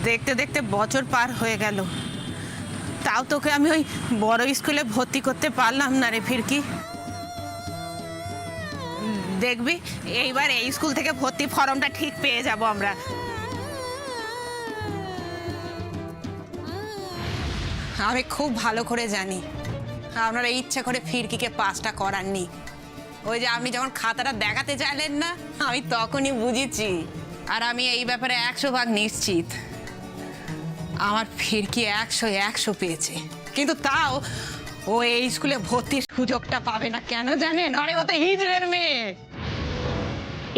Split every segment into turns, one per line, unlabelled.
দেখতে দেখতে বছর পার হয়ে গেল, তাও তোকে আমি ওই বড় স্কুলে ভর্তি করতে পারলাম না রে ফিরকি। দেখবি এইবার এই স্কুল থেকে ভর্তি ফর্মটা ঠিক পেয়ে যাব আমরা। আমি খুব ভালো করে জানি আপনারা ইচ্ছা করে ফিরকিকে পাসটা করাননি। ওই যে আপনি যখন খাতাটা দেখাতে চাইলেন না, আমি তখনই বুঝেছি। আর আমি এই ব্যাপারে 100% নিশ্চিত আমার ফিরকি 100 পেয়েছে। কিন্তু তাও ও এই স্কুলে ভর্তির সুযোগটা পাবে না। কেন জানেন? আরে ও তো হিজড়ের মেয়ে।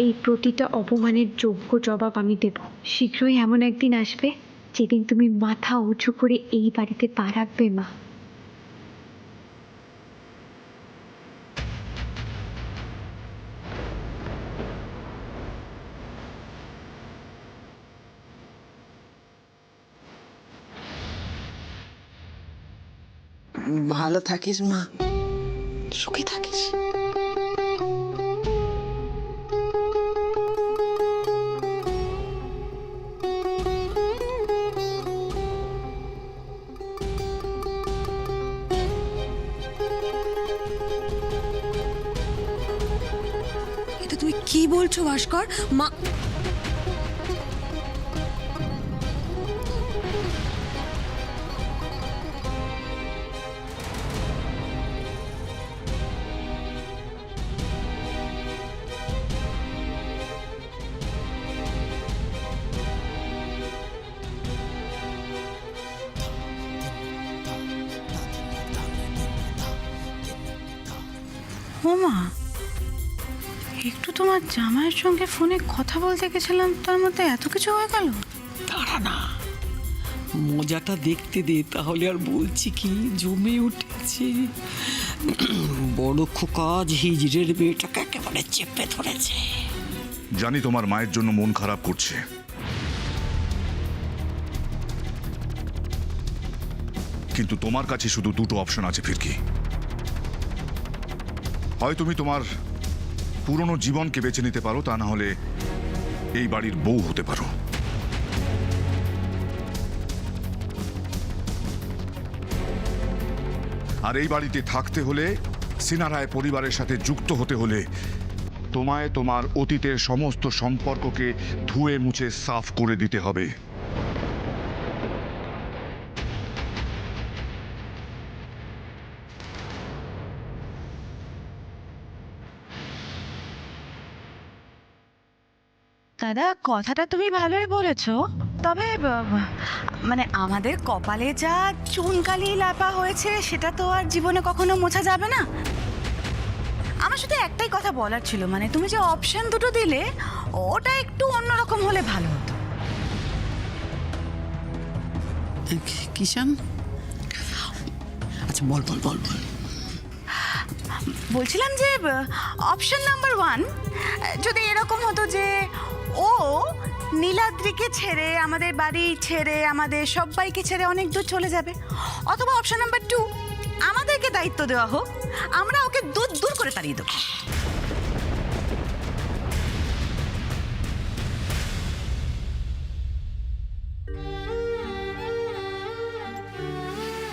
এই প্রতিটা অপমানের যোগ্য জবাব আমি দেব। শীঘ্রই এমন একদিন আসবে যেদিন তুমি মাথা উঁচু করে এই বাড়িতে পা রাখবে মা।
ভালো থাকিস মা, সুখী থাকিস।
এটা তুমি কি বলছো ভাস্কর? মা
ও মা, একটু তোমার জামাইয়ের সঙ্গে ফোনে কথা বলতে গেছিলাম, তার মধ্যে এত কিছু হয়ে গেল।
দাঁড়া না, মজাটা দেখতে দে, তাহলে আর বলছি কি জমে উঠেছে। বড় খোকাজ হিজড়ের মেয়েটাকে একেবারে চেপে ধরেছে।
জানি তোমার মায়ের জন্য মন খারাপ করছে, কিন্তু তোমার কাছে শুধু দুটো অপশন আছে ফিরকি। হয় তুমি তোমার পুরনো জীবনকে বেছে নিতে পারো, তা না হলে এই বাড়ির বউ হতে পারো। আর এই বাড়িতে থাকতে হলে, সিনারায় পরিবারের সাথে যুক্ত হতে হলে তোমায় তোমার অতীতের সমস্ত সম্পর্ককে ধুয়ে মুছে সাফ করে দিতে হবে।
দাদা, কথাটা তুমি ভালোই বলেছো, তবে মানে আমাদের কপালে যা চুনকালি লাপা হয়েছে সেটা তো আর জীবনে কখনো মোছা যাবে না। আমার শুধু একটাই কথা বলার ছিল, মানে তুমি যে অপশন দুটো দিলে ওটা একটু অন্যরকম হলে ভালো হতো।
কিষান, আচ্ছা বল বল বল বল।
বলছিলাম যে অপশন নাম্বার 1 যদি এরকম হতো যে ও নীলাদ্রিকে ছেড়ে, আমাদের বাড়ি ছেড়ে, আমাদের সবাইকে ছেড়ে অনেক দূর চলে যাবে, অথবা অপশন নাম্বার 2 আমাদেরকে দায়িত্ব দেওয়া হোক, আমরা ওকে দূর দূর করে তাড়িয়ে দেবো।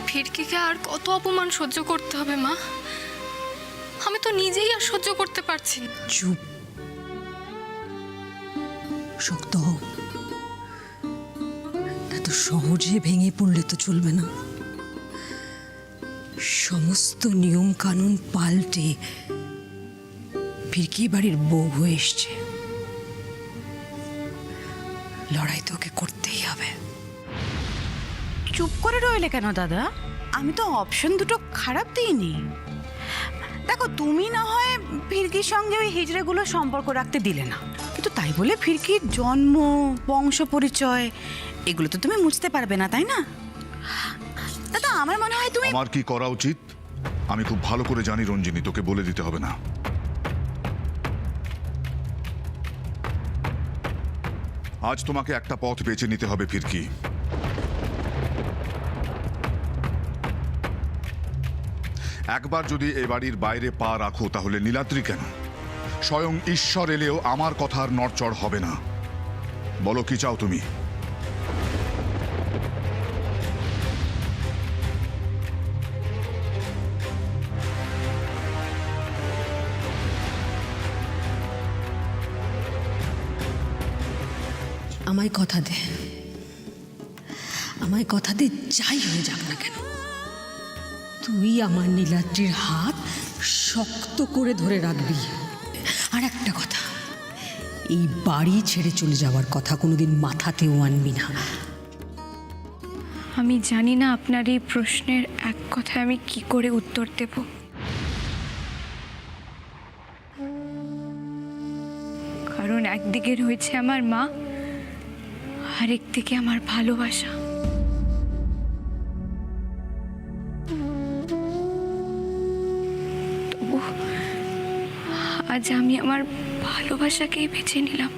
ফিরকিকে আর কত অপমান সহ্য করতে হবে মা? আমি তো নিজেই আর সহ্য করতে পারছি না।
চুপ, শক্ত হও। এত সহজে ভেঙে পড়লে তো চলবে না। সমস্ত নিয়ম কানুন পাল্টে ফিরকি বাড়ির বউ হয়ে এসছে। লড়াই তো ওকে করতেই হবে।
চুপ করে রইলে কেন দাদা? আমি তো অপশন দুটো খারাপ দিইনি। দেখো, তুমি না হয় ফিরকির সঙ্গে ওই হিজড়েগুলো সম্পর্ক রাখতে দিলে না, কিন্তু তাই বলে ফিরকির জন্ম, বংশ পরিচয় এগুলো তো তুমি মুছতে পারবে না, তাই না দাদা? আমার মনে হয় তুমি...
আমার কি করা উচিত আমি খুব ভালো করে জানি রঞ্জিনী, তোকে বলে দিতে হবে না। আজ তোমাকে একটা পথ বেছে নিতে হবে ফিরকি। একবার যদি এ বাড়ির বাইরে পা রাখো, তাহলে নীলাদ্রি কেন, স্বয়ং ঈশ্বর এলেও আমার কথার নড়চড় হবে না। বলো কি চাও তুমি?
আমায় কথা দে, আমায় কথা দে, যাই হয়ে যাক না কেন তুই আমার নীলাদ্রির হাত শক্ত করে ধরে রাখবি। আর একটা কথা, এই বাড়ি ছেড়ে চলে যাওয়ার কথা কোনোদিন মাথাতেও আনবি না।
আমি জানি না আপনার এই প্রশ্নের এক কথায় আমি কি করে উত্তর দেব। কারণ একদিকে রয়েছে আমার মা, আর একদিকে আমার ভালোবাসা। তবু আজ আমি আমার ভালোবাসাকেই বেছে নিলাম।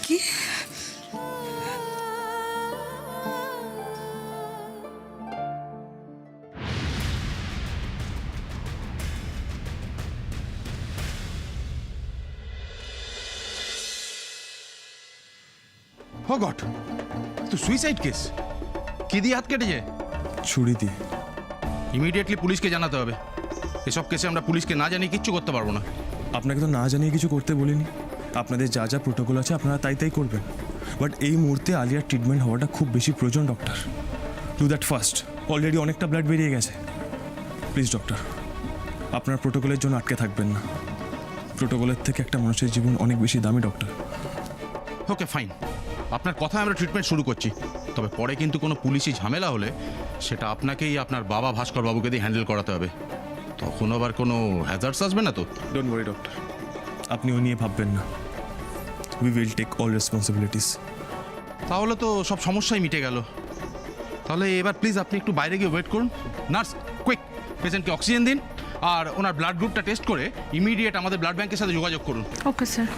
কি
ও গড, তো সুইসাইড কেস কি দিয়ে হাত কেটেছে?
ছুরি দিয়ে।
ইমিডিয়েটলি পুলিশকে জানাতে হবে। এসব কেসে আমরা পুলিশকে না জানিয়ে কিচ্ছু করতে পারবো না।
আপনাকে তো না জানিয়ে কিছু করতে বলিনি। আপনাদের যা যা প্রোটোকল আছে আপনারা তাই তাই করবেন। বাট এই মুহূর্তে আলিয়ার ট্রিটমেন্ট হওয়াটা খুব বেশি প্রয়োজন doctor. Do that first. Already অনেকটা ব্লাড বেরিয়ে গেছে। প্লিজ ডক্টর, আপনার প্রোটোকলের জন্য আটকে থাকবেন না। প্রোটোকলের থেকে একটা মানুষের জীবন অনেক বেশি দামি ডক্টর।
ওকে ফাইন, আপনার কথায় আমরা ট্রিটমেন্ট শুরু করছি। তবে পরে কিন্তু কোনো পুলিশি ঝামেলা হলে সেটা আপনাকেই আপনার বাবা ভাস্কর বাবুকে দিয়ে হ্যান্ডেল করাতে হবে। তখন আবার কোনো হ্যাজার্ডস আসবে না তো?
ডোন্ট ওয়ারি ডক্টর, আপনি ও নিয়ে ভাববেন না। We will take all responsibilities.
তাহলে তো সব সমস্যাই মিটে গেল। তাহলে এবার প্লিজ আপনি একটু বাইরে গিয়ে ওয়েট করুন। নার্স, কুইক পেশেন্টকে অক্সিজেন দিন আর ওনার ব্লাড গ্রুপটা টেস্ট করে ইমিডিয়েট আমাদের ব্লাড ব্যাংকের সাথে যোগাযোগ করুন।
Okay sir.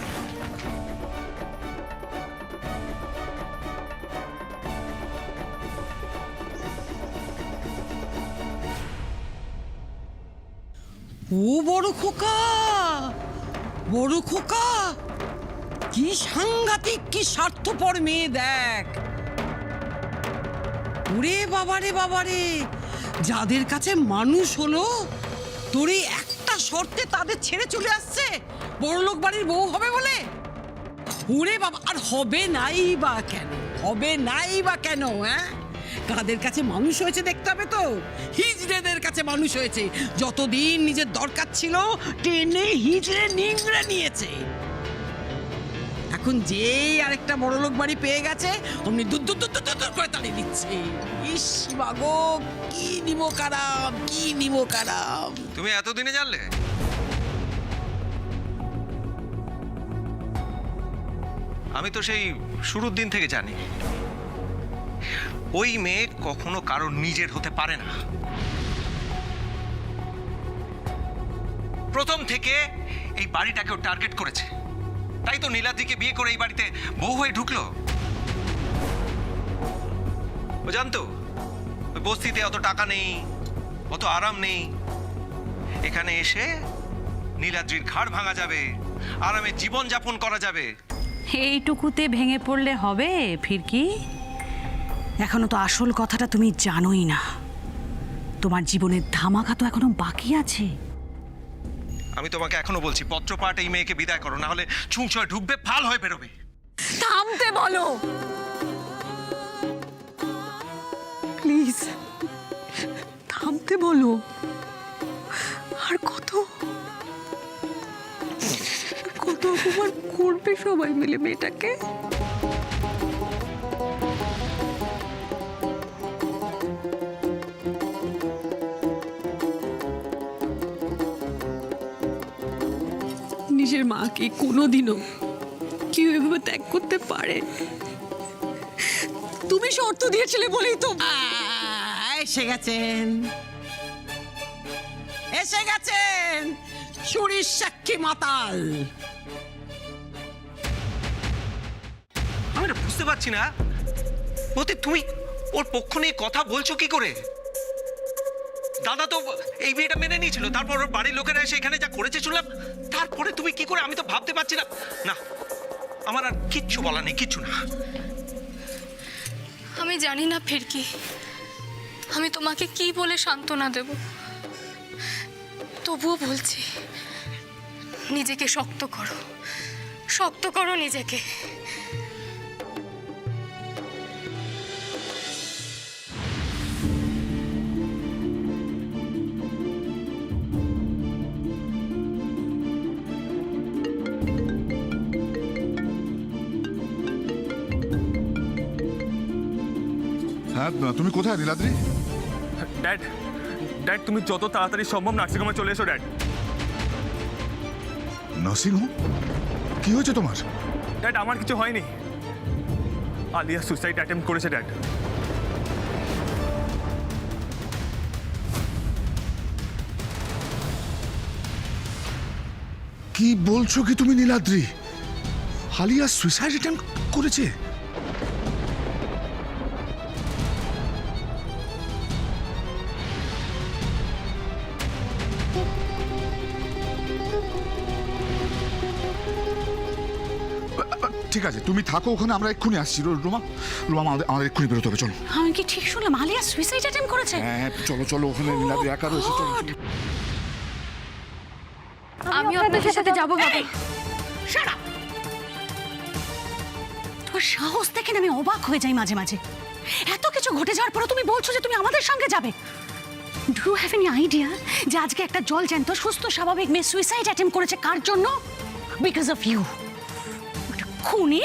ও বড় খোকা, বড় খোকা, কি সাংঘাতিক, কি স্বার্থপর মেয়ে দেখ। ওরে বাবারে বাবারে, যাদের কাছে মানুষ হলো তোর এই একটা শর্তে তাদের ছেড়ে চলে আসছে বড়লোক বাড়ির বউ হবে বলে। ওরে বাবা, আর হবে নাই বা কেন, হবে নাই বা কেন? হ্যাঁ, কাদের কাছে মানুষ হয়েছে দেখতে হবে তো। হিজড়েদের কাছে মানুষ হয়েছে। যতদিন নিজের দরকার ছিল টেনে হিজড়ে নিংড়ে নিয়েছে। এখন যেই আরেকটা বড়লোক বাড়ি পেয়ে গেছে অমনি দূর দূর দূর দূর করে তাড়িয়ে দিচ্ছে। ইস বাগো, কি নিব কারাম, কি নিব কারাম।
তুমি এতদিনে জানলে? আমি তো সেই শুরুর দিন থেকে জানি ওই মেয়ে কখনো কারোর নিজের হতে পারে না। প্রথম থেকে এই বাড়িটাকেও টার্গেট করেছে। তাই তো নীলাদ্রিকে বিয়ে করে এই বাড়িতে বউ হয়ে ঢুকলো। ও জানতো ওই বস্তিতে অত টাকা নেই, অত আরাম নেই। এখানে এসে নীলাদ্রির ঘাড় ভাঙা যাবে, আরামে জীবন যাপন করা যাবে।
এইটুকুতে ভেঙে পড়লে হবে ফিরকি? এখনো তো আসল কথাটা তুমি জানোই না। তোমার জীবনের ধামাকা তো এখনো বাকি আছে।
আমি তোমাকে এখনো বলছি, পত্রপাঠ এই মেয়েকে বিদায় করো, না হলে ছুঁচয় ঢুকবে, ফাল হয়ে বেরোবে।
থামতে বলো প্লিজ, থামতে বলো। আর কত কত অপমান করবে সবাই মিলে মেয়েটাকে।
নিজের মাকে কোনোদিনও কেউ এভাবে ত্যাগ করতে পারে? তুমি শর্ত দিয়েছিলে বলেই তো।
এসে গেছেন, এসে গেছেন চুরির সাক্ষী মাতাল।
আমি না বুঝতে পারছি না, তুমি ওর পক্ষ নিয়ে কথা বলছো কি করে? দাদা তো এই বিয়েটা মেনে নিয়েছিল, তারপর ওর বাড়ির লোকেরা এসে এখানে যা করেছে শুনলাম, তারপরে তুমি কি করে? আমি তো ভাবতে পারছি না। না, আমার আর কিচ্ছু বলা নেই, কিচ্ছু না।
আমি জানি না ফিরকি, আমি তোমাকে কি বলে সান্ত্বনা দেব, তবুও বলছি, নিজেকে শক্ত করো, শক্ত করো নিজেকে।
হ্যাঁ, তুমি কোথায় নীলাদ্রি?
ড্যাড, ড্যাড তুমি যত তাড়াতাড়ি সম্ভব নার্সিংহোমে চলে এসো ড্যাড।
নার্সিংহোম? কি হয়েছে তোমার?
ড্যাড আমার কিছু হয়নি, আলিয়া সুইসাইড অ্যাটেম্প করেছে ড্যাড।
কি বলছো কি তুমি নীলাদ্রি? আলিয়া সুইসাইড অ্যাটেম্প করেছে? ঠিক আছে, তুমি থাকো ওখানে, আমরা এক্ষুনি আসছি। রুমা, রুমা আমাদের এক্ষুনি বেরোতে হবে, চলো।
আমি কি ঠিক শুনলাম আলিয়া সুইসাইড অ্যাটেম্প করেছে?
হ্যাঁ, চলো চলো, ওখানে নীলাদ্রি একা রয়েছে, চলো।
আমি আপনাদের সাথে যাবো বাবা।
Shut up! তোমার সাহস দেখে না আমি অবাক হয়ে যাই মাঝে মাঝে। এত কিছু ঘটে যাওয়ার পরও তুমি বলছো যে তুমি আমাদের সঙ্গে যাবে। Do you have any idea যে আজকে একটা জলজ্যান্ত সুস্থ স্বাভাবিক মেয়ে সুইসাইড অ্যাটেম্প করেছে কার জন্য? Because of you. ওটা খুনি।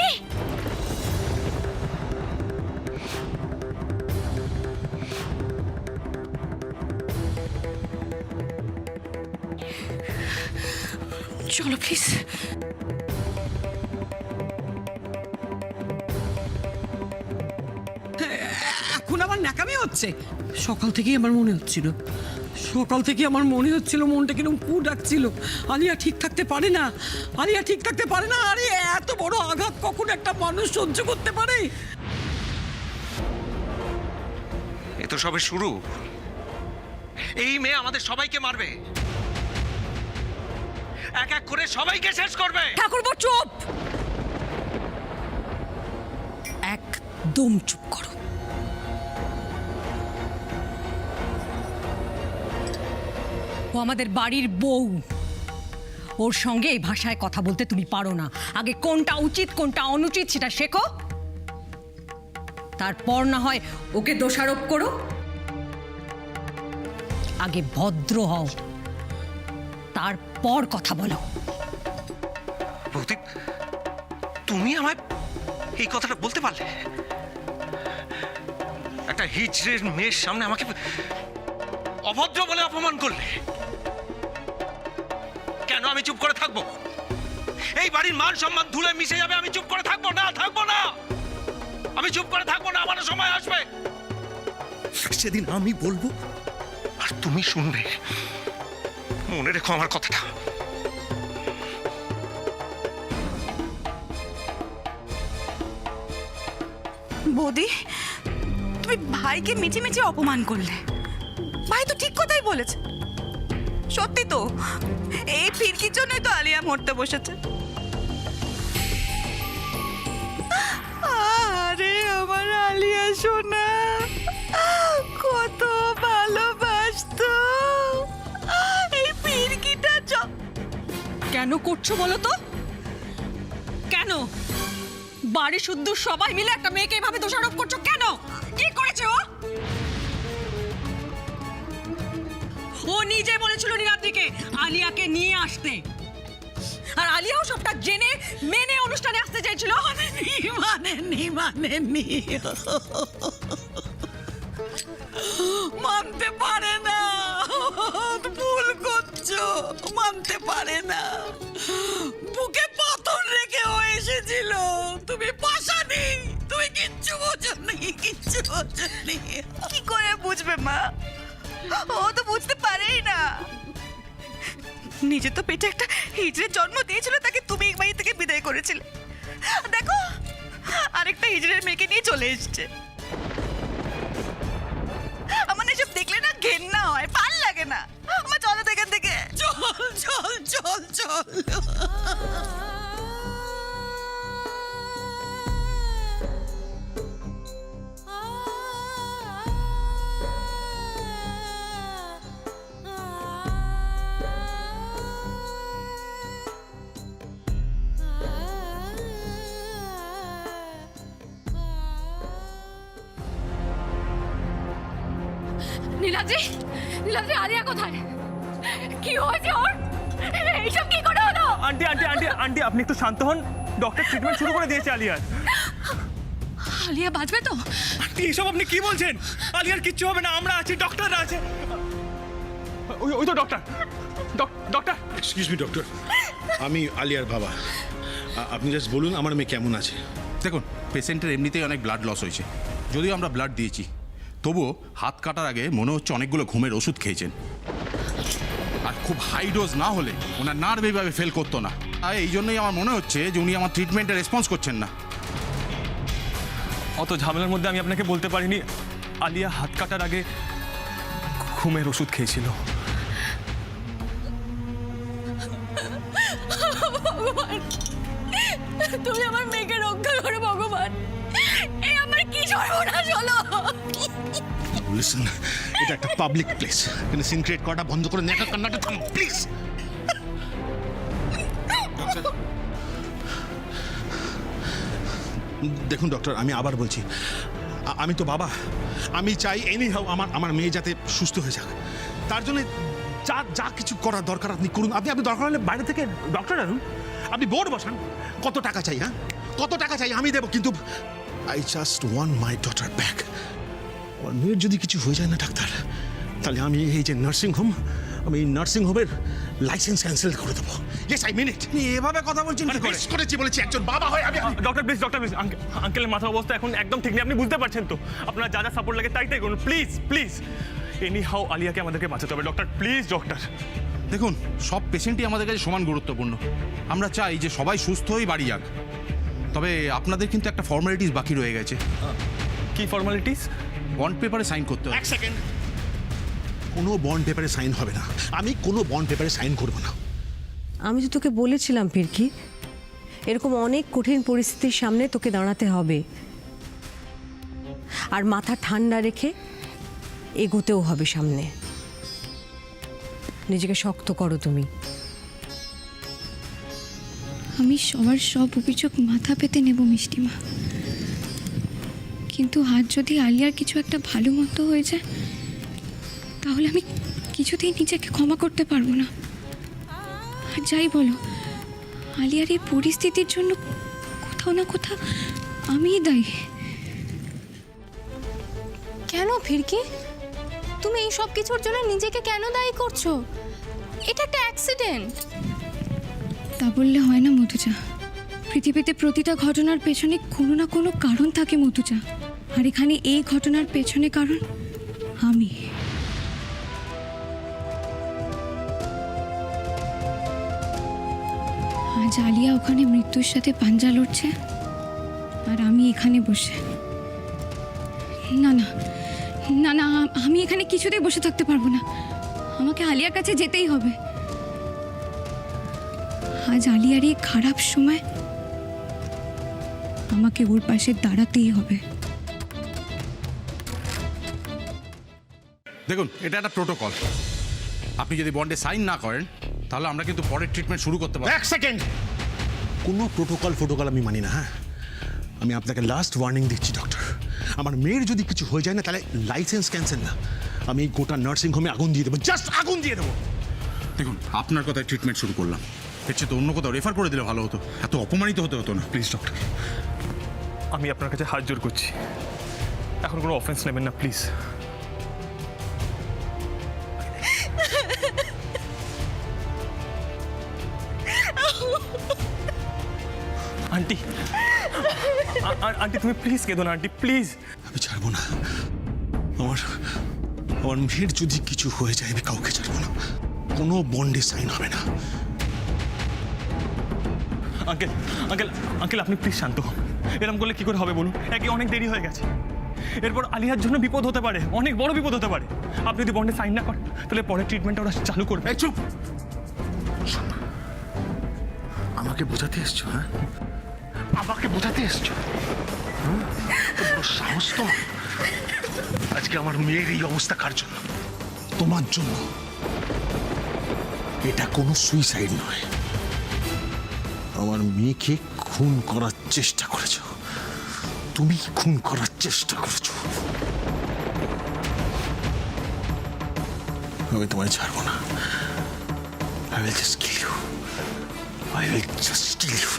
চলো প্লিজ।
এখন আমার ন্যাকামি হচ্ছে? সকাল থেকেই আমার মনে হচ্ছিল, সকাল থেকে আমার মনে হচ্ছিল, মনটা কিরকম কু ডাকছিল, আলিয়া ঠিক থাকতে পারে না, আলিয়া ঠিক থাকতে পারে না। আরে এত বড় আঘাত কখন একটা মানুষ সহ্য করতে পারে?
এ তো সবে শুরু। এই মেয়ে আমাদের সবাইকে মারবে, এক এক করে সবাইকে শেষ করবে।
ঠাকুরপো চুপ, একদম চুপ করো। ও আমাদের বাড়ির বউ, ওর সঙ্গে এই ভাষায় কথা বলতে তুমি পারো না। আগে কোনটা উচিত কোনটা অনুচিত সেটা শেখো, তারপর না হয় ওকে দোষারোপ করো। আগে ভদ্র হও, তারপর কথা বলো।
প্রদীপ, তুমি আমায় এই কথাটা বলতে পারলে? একটা হিজড়ের মেয়ের সামনে আমাকে অভদ্র বলে অপমান করলে। কেন আমি চুপ করে থাকবো? এই বাড়ির মান সম্মান ধুলে মিশে যাবে, আমি চুপ করে থাকবো না, থাকবো না। আমি চুপ করে থাকবো না, আমারও সময় আসবে, সেদিন আমি বলবো আর তুমি শুনবে। মনে রেখো আমার কথাটা।
বৌদি, তুমি ভাইকে মিটিমিটি অপমান করলে। ভাই তো ঠিক কথাই বলেছে। সত্যি তো, এই ফিরকির জন্যই তো আলিয়া মরতে বসেছে। আরে আমার আলিয়া সোনা, কত ভালোবাসতো। এই ফিরকিটা
কেন করছো বলো তো? কেন বাড়ি শুদ্ধ সবাই মিলে একটা মেয়েকে এভাবে দোষারোপ করছো কেন? কি করেছে ও? ও নিজে বলেছিল নীলাদ্রিকে আলিয়াকে নিয়ে আসতে, আর আলিয়াও সবটা জেনে মেনে অনুষ্ঠানে আসতে চাইছিল। মানতে পারে না, ভুল করছো, মানতে পারে না। বুকে পাথর রেখে ও এসেছিল, তুমি পাশানি, তুমি কিচ্ছু বোঝনি, কিচ্ছু বোঝনি।
কি করে বুঝবে মা? ও তো বুঝতে পারেই না। নিজে তো পেটে একটা হিজড়ের জন্ম দিয়েছিল, তাকে তুমি এই বাড়ি থেকে বিদায় করেছিলে। দেখো, আরেকটা হিজড়ের মেয়েকে নিয়ে চলে এসেছে। ঘেন্না হয়, ভাল লাগে না। আমার চলো তো এখান থেকে। চল চল চল চল।
নীলাদ্রি, নীলাদ্রি, আলিয়া কোথায়? কি হয়েছে ওর? এইসব কি করে হলো?
আন্টি আন্টি আন্টি আন্টি আপনি একটু শান্ত হন। ডক্টর ট্রিটমেন্ট শুরু করে দিয়েছে আলিয়ার।
আলিয়া বাঁচবে তো?
আন্টি এসব আপনি কি বলছেন? আলিয়ার কিচ্ছু হবে না, আমরা আছি, ডক্টররা আছে। ওই তো doctor. Doctor
excuse me doctor, আমি আলিয়ার বাবা। আপনি জাস্ট বলুন আমার মেয়ে কেমন আছে।
দেখুন, পেশেন্টের এমনিতেই অনেক ব্লাড লস হয়েছে, যদিও আমরা ব্লাড দিয়েছি, তবুও হাত কাটার আগে মনে হচ্ছে অনেকগুলো ঘুমের ওষুধ খেয়েছেন। আর খুব হাই ডোজ না হলে ওনার নার্ভ এইভাবে ফেল করতো না। আর এই জন্যই আমার মনে হচ্ছে যে উনি আমার ট্রিটমেন্টে রেসপন্স করছেন না।
অত ঝামেলার মধ্যে আমি আপনাকে বলতে পারিনি আলিয়া হাত কাটার আগে ঘুমের ওষুধ খেয়েছিল।
তুমি আমার মেয়েকে রক্ষা করো ভগবান। এই আমার কি সর্বনাশ হলো?
লিসেন, এটা একটা পাবলিক প্লেস, এখানে সিন ক্রিয়েট করাটা বন্ধ করে নেকা কান্নাটা থামো প্লিজ। দেখুন ডক্টর, আমি আবার বলছি, আমি তো বাবা, আমি চাই এনি হাউ আমার মেয়ে যাতে সুস্থ হয়ে যাক। তার জন্য যা যা কিছু করার দরকার আপনি করুন। আপনি দরকার হলে বাইরে থেকে ডক্টর আনুন, আপনি বোর্ড বসান। কত টাকা চাই? হ্যাঁ, কত টাকা চাই আমি দেবো, কিন্তু I just want my daughter back. আমার মেয়ের যদি কিছু হয়ে যায় না ডাক্তার, তাহলে আমি এই যে নার্সিং হোম, আমি এই নার্সিং হোমের লাইসেন্স ক্যান্সেল করে দেবো। ইয়েস, আই মিন ইট।
এভাবে কথা বলছেন কি করে?
করেছি বলেছি, একজন বাবা হয় আমি।
ডক্টর প্লিজ, ডক্টর প্লিজ, আঙ্কেলের মাথার অবস্থা এখন একদম ঠিক নেই, আপনি বুঝতে পারছেন তো। আপনার যা যা সাপোর্ট লাগে তাই করুন প্লিজ প্লিজ। এনি হাউ আলিয়াকে আমাদেরকে বাঁচাতে হবে ডক্টর, প্লিজ ডক্টর।
দেখুন, সব পেশেন্টই আমাদের কাছে সমান গুরুত্বপূর্ণ। আমরা চাই যে সবাই সুস্থ হয়ে বাড়ি যাক, তবে আপনাদের কিন্তু একটা ফর্মালিটিস বাকি রয়ে গেছে।
কি ফর্মালিটিস?
বন্ড পেপারে সাইন করতে হবে।
এক সেকেন্ড, কোনো বন্ড পেপারে সাইন হবে না। আমি কোনো বন্ড পেপারে সাইন করবো না।
আমি তো তোকে বলেছিলাম ফিরকি, এরকম অনেক কঠিন পরিস্থিতির সামনে তোকে দাঁড়াতে হবে, আর মাথা ঠান্ডা রেখে এগোতেও হবে সামনে। নিজেকে শক্ত করো তুমি।
আমি সবার সব অভিযোগ মাথা পেতে নেব মিষ্টিমা, কিন্তু আজ যদি আলিয়ার কিছু একটা ভালো মতো হয়ে যায়, তাহলে আমি কিছুতেই নিজেকে ক্ষমা করতে পারবো না। আর যাই বলো, আলিয়ার এই পরিস্থিতির জন্য কোথাও না কোথাও আমিই দায়ী।
কেন ফিরকি, তুমি এই সব কিছুর জন্য নিজেকে কেন দায়ী করছো? এটা একটা অ্যাক্সিডেন্ট।
তা বললে হয় না মধুজা, পৃথিবীতে প্রতিটা ঘটনার পেছনে কোনো না কোনো কারণ থাকে মধুজা, আর এখানে এই ঘটনার পেছনে কারণ আমি। আজ আলিয়া ওখানে মৃত্যুর সাথে পাঞ্জা লড়ছে, আর আমি এখানে বসে। না না না না, আমি এখানে কিছুতেই বসে থাকতে পারবো না, আমাকে আলিয়ার কাছে যেতেই হবে। আজ আলিয়ার এই খারাপ সময় আমাকে ওর পাশে দাঁড়াতেই হবে।
দেখুন, এটা একটা প্রোটোকল। আপনি যদি বন্ডে সাইন না করেন, তাহলে আমরা কিন্তু পরের ট্রিটমেন্ট শুরু করতে পারবো।
এক সেকেন্ড, কোনো প্রোটোকল আমি মানি না। হ্যাঁ, আমি আপনাকে লাস্ট ওয়ার্নিং দিচ্ছি ডক্টর, আমার মেয়ের যদি কিছু হয়ে যায় না, তাহলে লাইসেন্স ক্যান্সেল না, আমি এই গোটা নার্সিং হোমে আগুন দিয়ে দেবো, জাস্ট আগুন দিয়ে দেবো।
দেখুন, আপনার কথায় ট্রিটমেন্ট শুরু করলাম, এর চেয়ে তো অন্য কোথাও রেফার করে দিলে ভালো হতো, এত অপমানিত হতে হতো না।
প্লিজ ডক্টর, আমি আপনার কাছে হাত জোর করছি, এখন কোনো অফেন্স নেবেন না প্লিজ। আন্টি, আন্টি তুমি প্লিজ কেঁদো না আন্টি, প্লিজ।
আমি ছাড়বো না, আমার মেয়ের যদি কিছু হয়ে যায় আমি কাউকে ছাড়বো না, কোনো বন্ডে সাইন হবে না।
আঙ্কেল আঙ্কেল আঙ্কেল আপনি প্লিজ শান্ত হন, এরকম করলে কি করে হবে বলুন? একে অনেক দেরি হয়ে গেছে, এরপর আলিয়ার জন্য বিপদ হতে পারে, অনেক বড় বিপদ হতে পারে। আপনি যদি বন্ডে সাইন না করেন তাহলে পরের ট্রিটমেন্টটা ওরা চালু করবে।
এই চুপ! শোন, আমাকে বোঝাতে এসছো? হ্যাঁ, আমাকে বোঝাতে এসছো? এত বড় সাহস তোমার? আজকে আমার মেয়ের এই অবস্থা কার জন্য? তোমার জন্য। এটা কোনো সুইসাইড নয়, আমার মেয়েকে খুন করার চেষ্টা করেছো। তুমি খুন করার চেষ্টা করেছো। আমি তোমায় ছাড়বো না। I will just kill you. I will just kill you.